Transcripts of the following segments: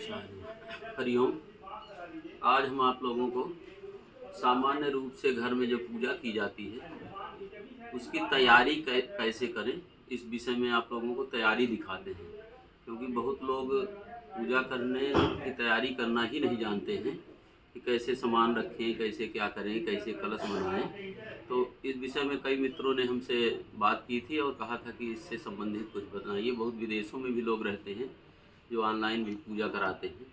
हरिओम। आज हम आप लोगों को सामान्य रूप से घर में जो पूजा की जाती है उसकी तैयारी कैसे करें, इस विषय में आप लोगों को तैयारी दिखाते हैं। क्योंकि बहुत लोग पूजा करने की तैयारी करना ही नहीं जानते हैं कि कैसे सामान रखें, कैसे क्या करें, कैसे कलश बनाएं। तो इस विषय में कई मित्रों ने हमसे बात की थी और कहा था कि इससे संबंधित कुछ बताइए। बहुत विदेशों में भी लोग रहते हैं जो ऑनलाइन भी पूजा कराते हैं,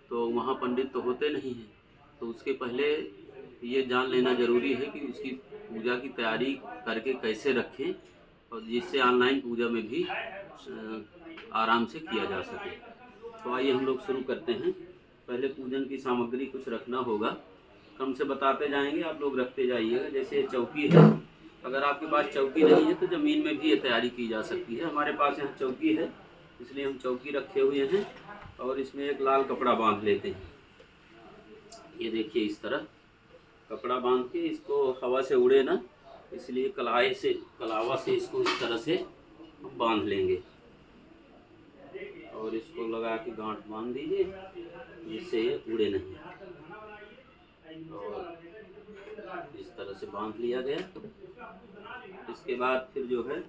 तो वहाँ पंडित तो होते नहीं हैं। तो उसके पहले ये जान लेना ज़रूरी है कि उसकी पूजा की तैयारी करके कैसे रखें और जिससे ऑनलाइन पूजा में भी आराम से किया जा सके। तो आइए हम लोग शुरू करते हैं। पहले पूजन की सामग्री कुछ रखना होगा, कम से बताते जाएंगे, आप लोग रखते जाइएगा। जैसे चौकी है, अगर आपके पास चौकी नहीं है तो ज़मीन में भी ये तैयारी की जा सकती है। हमारे पास यहाँ चौकी है, इसलिए हम चौकी रखे हुए हैं और इसमें एक लाल कपड़ा बांध लेते हैं। ये देखिए, इस तरह कपड़ा बांध के इसको हवा से उड़े ना, इसलिए कलावा से इसको इस तरह से बांध लेंगे और इसको लगा के गांठ बांध दीजिए जिससे ये उड़े नहीं। और इस तरह से बांध लिया गया। इसके बाद फिर जो है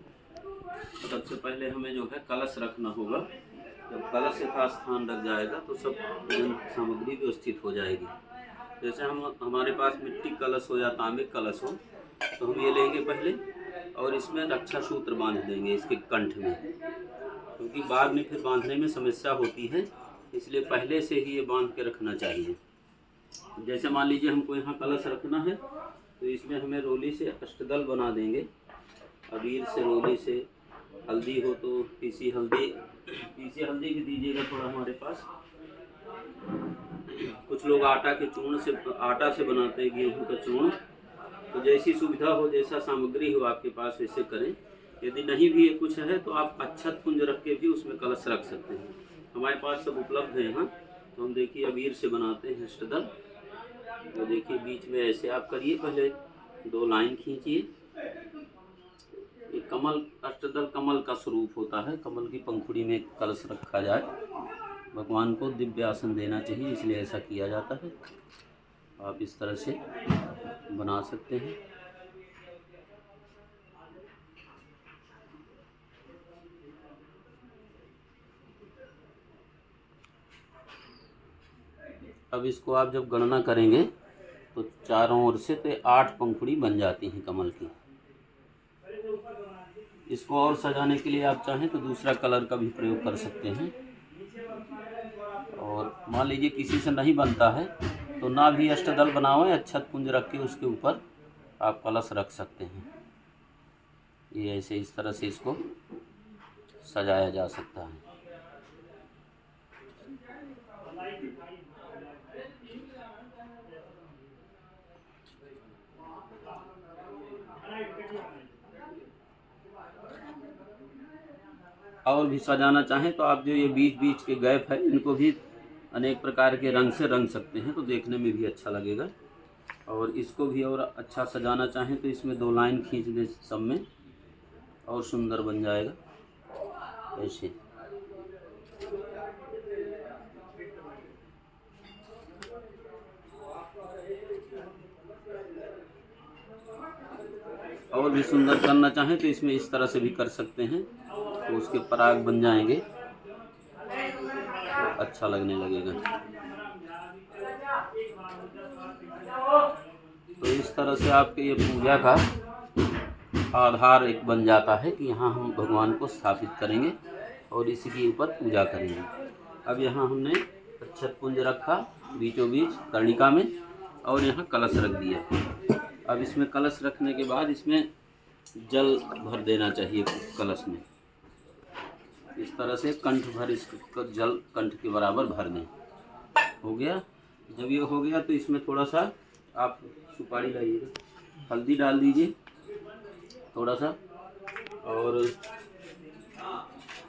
सबसे पहले हमें जो है कलश रखना होगा। जब कलश यथा स्थान रख जाएगा तो सब पूजन सामग्री व्यवस्थित हो जाएगी। जैसे हमारे पास मिट्टी कलश हो या तांबे कलश हो, तो हम ये लेंगे पहले और इसमें रक्षा सूत्र बांध देंगे इसके कंठ में, क्योंकि बाद में फिर बांधने में समस्या होती है, इसलिए पहले से ही ये बांध के रखना चाहिए। जैसे मान लीजिए हमको यहाँ कलश रखना है, तो इसमें हमें रोली से अष्टदल बना देंगे। अबीर से, रोली से, हल्दी हो तो पीसी हल्दी भी दीजिएगा थोड़ा हमारे पास। कुछ लोग आटा से बनाते हैं, गेहूं का चूर्ण। तो जैसी सुविधा हो, जैसा सामग्री हो आपके पास वैसे करें। यदि नहीं भी कुछ है तो आप अक्षत पुंज रख के भी उसमें कलश रख सकते हैं। हमारे पास सब उपलब्ध है यहाँ। तो हम देखिए अबीर से बनाते हैं अष्टदल। तो देखिए बीच में ऐसे आप करिए, पहले 2 लाइन खींचिए। ये कमल, अष्टदल कमल का स्वरूप होता है। कमल की पंखुड़ी में कलश रखा जाए, भगवान को दिव्य आसन देना चाहिए, इसलिए ऐसा किया जाता है। आप इस तरह से बना सकते हैं। अब इसको आप जब गणना करेंगे तो चारों ओर से तो 8 पंखुड़ी बन जाती हैं कमल की। इसको और सजाने के लिए आप चाहें तो दूसरा कलर का भी प्रयोग कर सकते हैं। और मान लीजिए किसी से नहीं बनता है तो ना भी अष्टदल बनाओ, अक्षत पुंज रख के उसके ऊपर आप कलश रख सकते हैं। ये ऐसे इस तरह से इसको सजाया जा सकता है। और भी सजाना चाहें तो आप जो ये बीच बीच के गैप है, इनको भी अनेक प्रकार के रंग से रंग सकते हैं, तो देखने में भी अच्छा लगेगा। और इसको भी और अच्छा सजाना चाहें तो इसमें 2 लाइन खींच दें सब में, और सुंदर बन जाएगा ऐसे। और भी सुंदर करना चाहें तो इसमें इस तरह से भी कर सकते हैं, तो उसके पराग बन जाएंगे, तो अच्छा लगने लगेगा। तो इस तरह से आपके ये पूजा का आधार एक बन जाता है कि यहाँ हम भगवान को स्थापित करेंगे और इसी के ऊपर पूजा करेंगे। अब यहाँ हमने अक्षत पुंज रखा बीचों बीच कर्णिका में, और यहाँ कलश रख दिया। अब इसमें कलश रखने के बाद इसमें जल भर देना चाहिए कलश में। इस तरह से कंठ भर इसको जल कंठ के बराबर भर दें। हो गया। जब ये हो गया तो इसमें थोड़ा सा आप सुपारी लाइएगा, हल्दी डाल दीजिए थोड़ा सा, और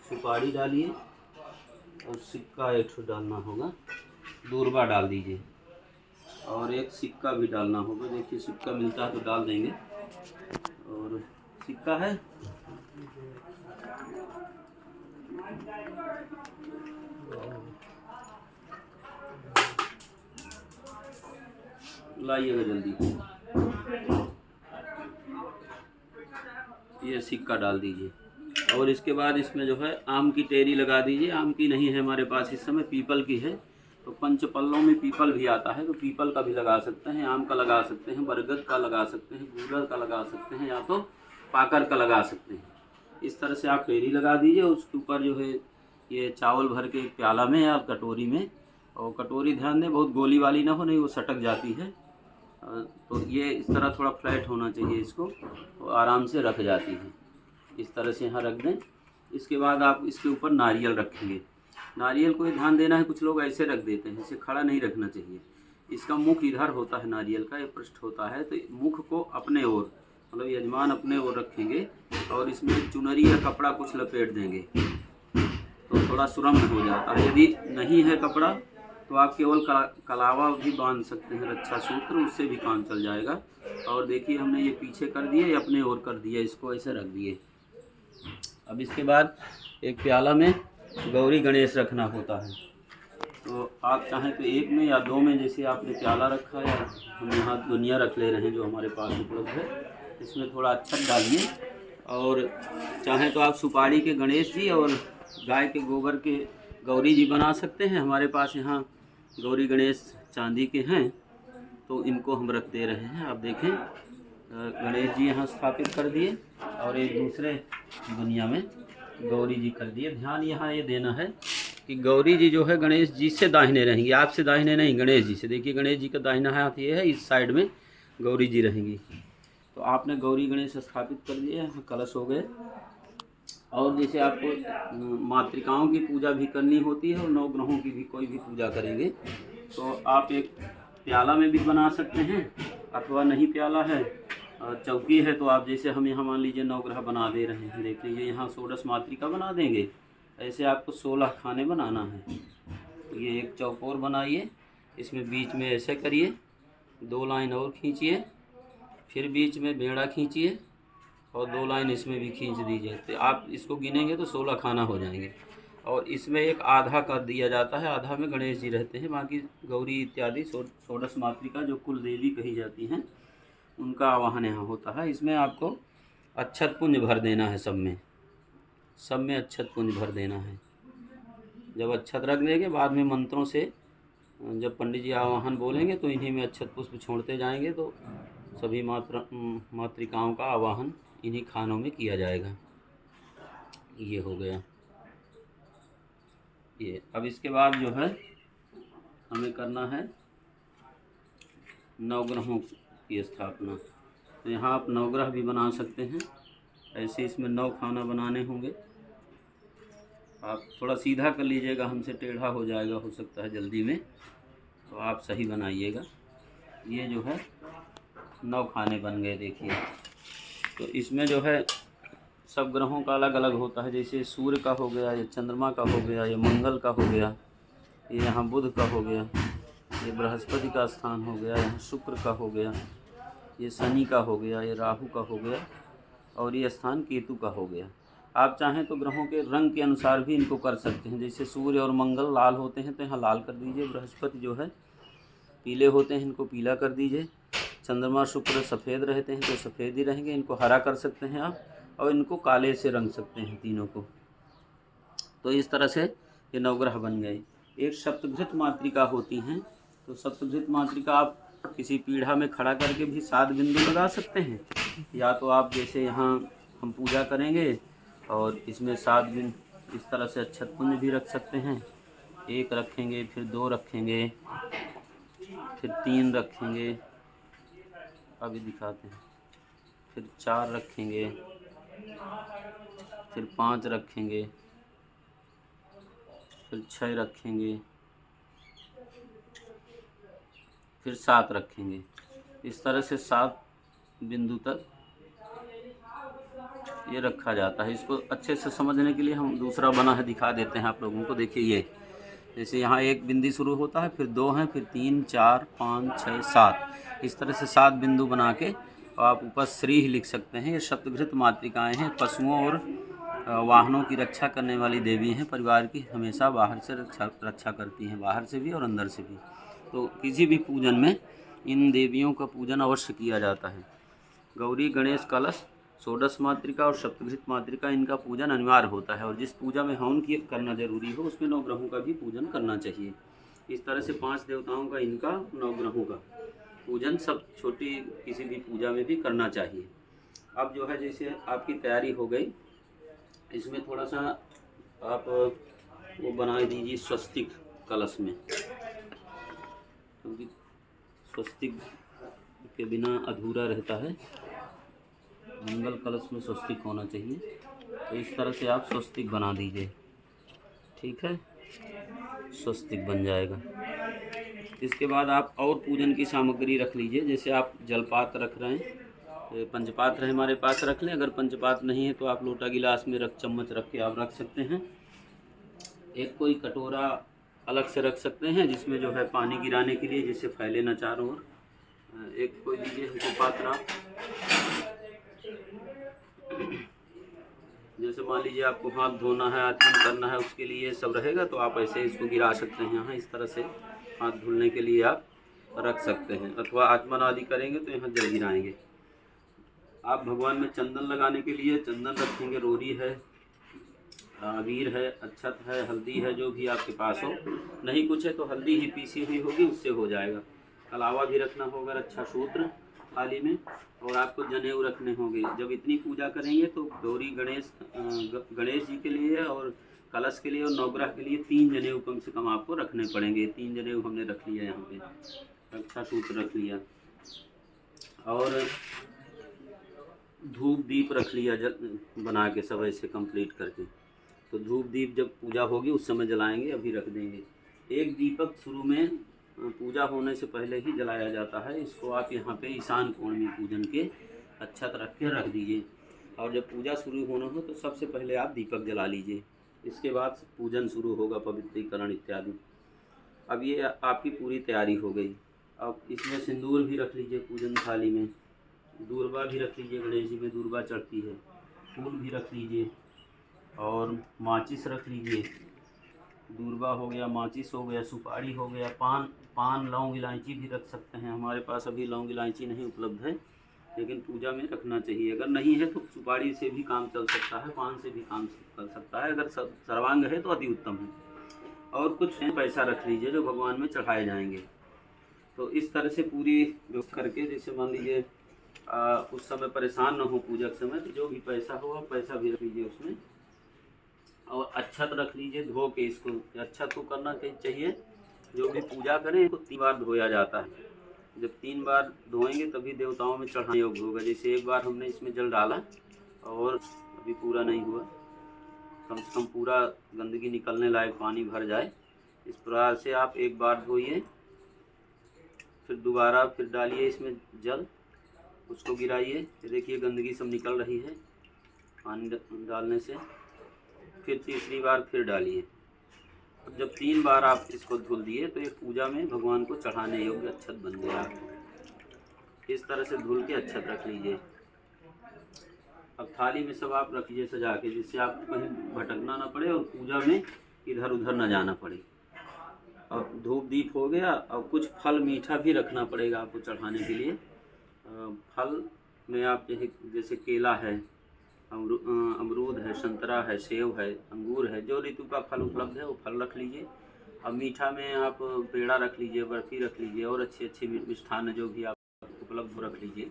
सुपारी डालिए, और सिक्का एक ठो डालना होगा, दूर्वा डाल दीजिए, और एक सिक्का भी डालना होगा। देखिए सिक्का मिलता है तो डाल देंगे। और सिक्का है, बुलाइएगा जल्दी। ये सिक्का डाल दीजिए और इसके बाद इसमें जो है आम की टेरी लगा दीजिए। आम की नहीं है हमारे पास इस समय, पीपल की है। तो पंचपल्लों में पीपल भी आता है, तो पीपल का भी लगा सकते हैं, आम का लगा सकते हैं, बरगद का लगा सकते हैं, गूलर का लगा सकते हैं, या तो पाकर का लगा सकते हैं। इस तरह से आप टेरी लगा दीजिए। उसके ऊपर जो है ये चावल भर के एक प्याला में या कटोरी में, और कटोरी ध्यान दें बहुत गोली वाली ना हो, नहीं वो सटक जाती है। तो ये इस तरह थोड़ा फ्लैट होना चाहिए, इसको तो आराम से रख जाती है। इस तरह से यहाँ रख दें। इसके बाद आप इसके ऊपर नारियल रखेंगे। नारियल को ध्यान देना है, कुछ लोग ऐसे रख देते हैं, इसे खड़ा नहीं रखना चाहिए। इसका मुख इधर होता है नारियल का, ये पृष्ठ होता है, तो मुख को अपने ओर, मतलब यजमान अपने ओर रखेंगे और इसमें चुनरी या कपड़ा कुछ लपेट देंगे तो थोड़ा सुरम्य हो जाता है। यदि नहीं है कपड़ा तो आप केवल कलावा भी बांध सकते हैं, रक्षा सूत्र, उससे भी काम चल जाएगा। और देखिए हमने ये पीछे कर दिया, ये अपने ओर कर दिया, इसको ऐसे रख दिए। अब इसके बाद एक प्याला में गौरी गणेश रखना होता है, तो आप चाहें तो एक में या दो में, जैसे आपने प्याला रखा या हम यहाँ दुनिया रख ले रहे हैं जो हमारे पास उपलब्ध है, इसमें थोड़ा अक्षत डालिए। और चाहें तो आप सुपारी के गणेश जी और गाय के गोबर के गौरी जी बना सकते हैं। हमारे पास यहाँ गौरी गणेश चांदी के हैं, तो इनको हम रख दे रहे हैं। आप देखें गणेश जी यहाँ स्थापित कर दिए और एक दूसरे दुनिया में गौरी जी कर दिए। ध्यान यहाँ ये देना है कि गौरी जी जो है गणेश जी से दाहिने रहेंगी, आपसे दाहिने नहीं, गणेश जी से। देखिए गणेश जी का दाहिना हाथ ये है, इस साइड में गौरी जी रहेंगी। तो आपने गौरी गणेश स्थापित कर दिए, यहाँ कलश हो गए। और जैसे आपको मातृकाओं की पूजा भी करनी होती है और नौ ग्रहों की भी कोई भी पूजा करेंगे, तो आप एक प्याला में भी बना सकते हैं, अथवा नहीं प्याला है, चौकी है, तो आप जैसे हम यहाँ मान लीजिए 9 ग्रह बना दे रहे हैं, देख लीजिए यहाँ 16 मातृका बना देंगे। ऐसे आपको 16 खाने बनाना है। तो ये एक चौकोर बनाइए, इसमें बीच में ऐसे करिए, 2 लाइन और खींचिए, फिर बीच में बेड़ा खींचिए और 2 लाइन इसमें भी खींच दीजिए। तो आप इसको गिनेंगे तो 16 खाना हो जाएंगे। और इसमें एक आधा कर दिया जाता है, आधा में गणेश जी रहते हैं, बाकी गौरी इत्यादि 16 मातृका जो कुल देवी कही जाती हैं उनका आवाहन यहाँ होता है। इसमें आपको अक्षत पुंज भर देना है, सब में अक्षत पुंज भर देना है। जब अक्षत रख देंगे, बाद में मंत्रों से जब पंडित जी आवाहन बोलेंगे तो इन्हीं में अक्षत पुष्प छोड़ते जाएंगे, तो सभी मातृकाओं का आवाहन इन्हीं खानों में किया जाएगा। ये हो गया ये। अब इसके बाद जो है हमें करना है 9 ग्रहों की स्थापना। तो यहाँ आप 9 ग्रह भी बना सकते हैं, ऐसे इसमें 9 खाना बनाने होंगे। आप थोड़ा सीधा कर लीजिएगा, हमसे टेढ़ा हो जाएगा, हो सकता है जल्दी में, तो आप सही बनाइएगा। ये जो है 9 खाने बन गए, देखिए। तो इसमें जो है सब ग्रहों का अलग अलग होता है, जैसे सूर्य का हो गया, ये चंद्रमा का हो गया, ये मंगल का हो गया, ये यहाँ बुध का हो गया, ये बृहस्पति का स्थान हो गया, यहाँ शुक्र का हो गया, ये शनि का हो गया, ये राहु का हो गया, और ये स्थान केतु का हो गया। आप चाहें तो ग्रहों के रंग के अनुसार भी इनको कर सकते हैं। जैसे सूर्य और मंगल लाल होते हैं तो यहाँ लाल कर दीजिए, बृहस्पति जो है पीले होते हैं, इनको पीला कर दीजिए, चंद्रमा शुक्र सफ़ेद रहते हैं तो सफ़ेद ही रहेंगे, इनको हरा कर सकते हैं आप, और इनको काले से रंग सकते हैं तीनों को। तो इस तरह से ये 9 ग्रह बन गए। एक सप्तघृत मातृका होती हैं, तो सप्तघृत मातृका आप किसी पीढ़ा में खड़ा करके भी 7 बिंदु लगा सकते हैं, या तो आप जैसे यहाँ हम पूजा करेंगे और इसमें 7 बिंदु इस तरह से अक्षत पुंज भी रख सकते हैं। 1 रखेंगे, फिर 2 रखेंगे, फिर 3 रखेंगे, अभी दिखाते हैं, फिर 4 रखेंगे, फिर 5 रखेंगे, फिर 6 रखेंगे, फिर 7 रखेंगे। इस तरह से 7 बिंदु तक ये रखा जाता है। इसको अच्छे से समझने के लिए हम दूसरा बना है दिखा देते हैं आप लोगों को। देखिए ये जैसे यहाँ 1 बिंदु शुरू होता है, फिर 2 हैं, फिर 3, 4, 5, 6, 7, इस तरह से 7 बिंदु बना के आप ऊपर श्री लिख सकते हैं। ये सप्तघृत मातृकाएँ हैं, पशुओं और वाहनों की रक्षा करने वाली देवी हैं, परिवार की हमेशा बाहर से रक्षा करती हैं, बाहर से भी और अंदर से भी। तो किसी भी पूजन में इन देवियों का पूजन अवश्य किया जाता है। गौरी, गणेश, कलश, षोडश मातृका और सप्तघृत मातृका, इनका पूजन अनिवार्य होता है। और जिस पूजा में हवन की करना जरूरी हो उसमें नवग्रहों का भी पूजन करना चाहिए। इस तरह से 5 देवताओं का, इनका, नवग्रहों का पूजन सब छोटी किसी भी पूजा में भी करना चाहिए। अब जो है जैसे आपकी तैयारी हो गई, इसमें थोड़ा सा आप वो बना दीजिए स्वस्तिक कलश में, क्योंकि स्वस्तिक के बिना अधूरा रहता है। मंगल कलश में स्वस्तिक होना चाहिए। तो इस तरह से आप स्वस्तिक बना दीजिए, ठीक है, स्वस्तिक बन जाएगा। इसके बाद आप और पूजन की सामग्री रख लीजिए। जैसे आप जलपात्र रख रहे हैं, पंचपात्र है हमारे पास, रख लें। अगर पंचपात्र नहीं है तो आप लोटा गिलास में चम्मच रख के आप रख सकते हैं। एक कोई कटोरा अलग से रख सकते हैं जिसमें जो है पानी गिराने के लिए, जिससे फैले न चारों ओर। एक कोई लीजिए हमको पात्र आप, जैसे मान लीजिए आपको हाथ धोना है, आचमन करना है, उसके लिए सब रहेगा, तो आप ऐसे इसको गिरा सकते हैं यहाँ। इस तरह से हाथ धुलने के लिए आप रख सकते हैं, अथवा आचमन आदि करेंगे तो यहाँ जल गिराएंगे। आप भगवान में चंदन लगाने के लिए चंदन रखेंगे, रोरी है, अबीर है, अक्षत है, हल्दी है, जो भी आपके पास हो। नहीं कुछ है तो हल्दी ही पीसी हुई होगी, उससे हो जाएगा। अलावा भी रखना होगा अच्छा सूत्र थाली में, और आपको जनेऊ रखने होंगे। जब इतनी पूजा करेंगे तो गौरी, गणेश जी के लिए और कलश के लिए और नवग्रह के लिए 3 जनेऊ कम से कम आपको रखने पड़ेंगे। 3 जनेऊ हमने रख लिया यहाँ पे, अच्छा सूत्र रख लिया, और धूप दीप रख लिया बना के सब ऐसे कंप्लीट करके। तो धूप दीप जब पूजा होगी उस समय जलाएंगे, अभी रख देंगे। एक दीपक शुरू में पूजा होने से पहले ही जलाया जाता है। इसको आप यहाँ पे ईशान कोण में पूजन के अक्षत रख के रख दीजिए, और जब पूजा शुरू होना हो तो सबसे पहले आप दीपक जला लीजिए। इसके बाद पूजन शुरू होगा, पवित्रीकरण इत्यादि। अब ये आपकी पूरी तैयारी हो गई। अब इसमें सिंदूर भी रख लीजिए पूजन थाली में, दूर्वा भी रख लीजिए, गणेश जी में दूर्वा चढ़ती है, फूल भी रख लीजिए, और माचिस रख लीजिए। दूर्वा हो गया, माचिस हो गया, सुपारी हो गया, पान लौंग इलायची भी रख सकते हैं। हमारे पास अभी लौंग इलायची नहीं उपलब्ध है, लेकिन पूजा में रखना चाहिए। अगर नहीं है तो सुपारी से भी काम चल सकता है, पान से भी काम चल सकता है। अगर सर्वांग है तो अति उत्तम है। और कुछ पैसा रख लीजिए जो भगवान में चढ़ाए जाएंगे। तो इस तरह से पूरी करके, जैसे मान लीजिए उस समय परेशान न हो पूजक समय, तो जो भी पैसा हो आप पैसा भी रख लीजिए उसमें। और अक्षत रख लीजिए धो के। इसको अक्षत को करना चाहिए, जो भी पूजा करें तो 3 बार धोया जाता है। जब 3 बार धोएंगे तभी देवताओं में चढ़ाने योग्य होगा। जैसे एक बार हमने इसमें जल डाला और अभी पूरा नहीं हुआ, कम से कम पूरा गंदगी निकलने लायक पानी भर जाए। इस प्रकार से आप एक बार धोइए, फिर दोबारा फिर डालिए इसमें जल, उसको गिराइए। देखिए गंदगी सब निकल रही है पानी डालने से। फिर तीसरी बार फिर डालिए। जब 3 बार आप इसको धुल दिए तो ये पूजा में भगवान को चढ़ाने योग्य अक्षत बन गया। इस तरह से धुल के अक्षत रख लीजिए। अब थाली में सब आप रखिए सजा के, जिससे आपको कहीं भटकना ना पड़े और पूजा में इधर उधर ना जाना पड़े। अब धूप दीप हो गया। अब कुछ फल मीठा भी रखना पड़ेगा आपको चढ़ाने के लिए। फल में आप जैसे केला है, अमरूद है, संतरा है, सेब है, अंगूर है, जो ऋतु का फल उपलब्ध है वो फल रख लीजिए। अब मीठा में आप पेड़ा रख लीजिए, बर्फ़ी रख लीजिए, और अच्छे मिष्ठान जो भी आप उपलब्ध हो रख लीजिए।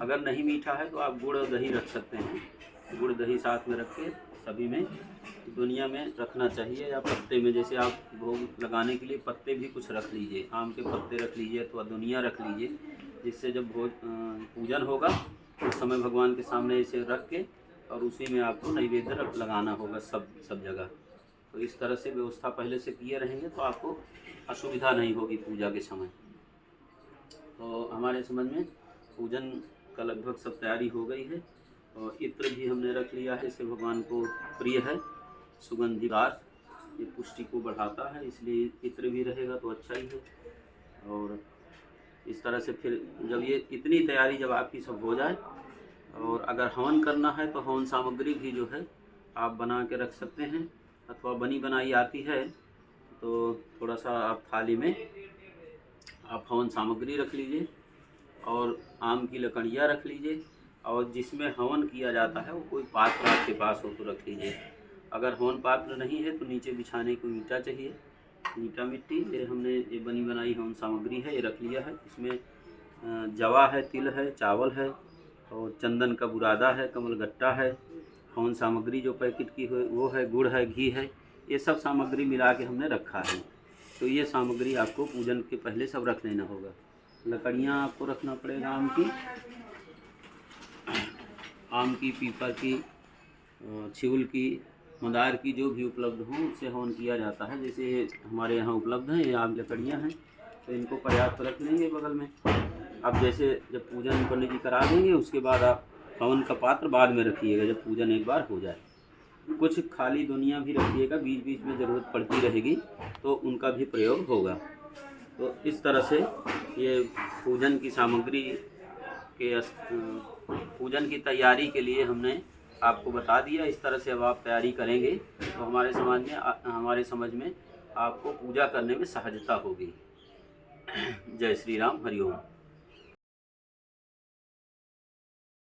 अगर नहीं मीठा है तो आप गुड़ और दही रख सकते हैं। गुड़ दही साथ में रख के सभी में दुनिया में रखना चाहिए। या पत्ते में, जैसे आप भोग लगाने के लिए पत्ते भी कुछ रख लीजिए, आम के पत्ते रख लीजिए अथवा दुनिया रख लीजिए, जिससे जब पूजन होगा उस समय भगवान के सामने इसे रख के और उसी में आपको नैवेद्य लगाना होगा सब जगह। तो इस तरह से व्यवस्था पहले से किए रहेंगे तो आपको असुविधा नहीं होगी पूजा के समय। तो हमारे समझ में पूजन का लगभग सब तैयारी हो गई है। और इत्र भी हमने रख लिया है, इससे भगवान को प्रिय है सुगंधिदार, ये पुष्टि को बढ़ाता है, इसलिए इत्र भी रहेगा तो अच्छा ही है। और इस तरह से फिर जब ये इतनी तैयारी जब आपकी सब हो जाए, और अगर हवन करना है तो हवन सामग्री भी जो है आप बना के रख सकते हैं, अथवा बनी बनाई आती है तो थोड़ा सा आप थाली में आप हवन सामग्री रख लीजिए और आम की लकड़ियाँ रख लीजिए, और जिसमें हवन किया जाता है वो कोई पात्र आपके पास हो तो रख लीजिए। अगर हवन पात्र नहीं है तो नीचे बिछाने को ईंटा चाहिए, ईंटा मिट्टी। ये हमने ये बनी बनाई हवन सामग्री है, ये रख लिया है। इसमें जवा है, तिल है, चावल है और चंदन का बुरादा है, कमलगट्टा है, हवन सामग्री जो पैकेट की है वो है, गुड़ है, घी है। ये सब सामग्री मिला के हमने रखा है। तो ये सामग्री आपको पूजन के पहले सब रख लेना होगा। लकड़ियाँ आपको रखना पड़ेगा आम की, पीपल की, छिउल की, मंदार की, जो भी उपलब्ध हों उससे हवन किया जाता है। जैसे हमारे यहाँ उपलब्ध हैं ये आम लकड़ियाँ हैं, तो इनको पर्याप्त रख लेंगे बगल में। अब जैसे जब पूजन पंडित जी करा देंगे उसके बाद आप हवन का पात्र बाद में रखिएगा, जब पूजन एक बार हो जाए। कुछ खाली दुनिया भी रखिएगा, बीच बीच में ज़रूरत पड़ती रहेगी तो उनका भी प्रयोग होगा। तो इस तरह से ये पूजन की सामग्री के पूजन की तैयारी के लिए हमने आपको बता दिया। इस तरह से अब आप तैयारी करेंगे तो हमारे समझ में आपको पूजा करने में सहजता होगी। जय श्री राम, हरि ओम।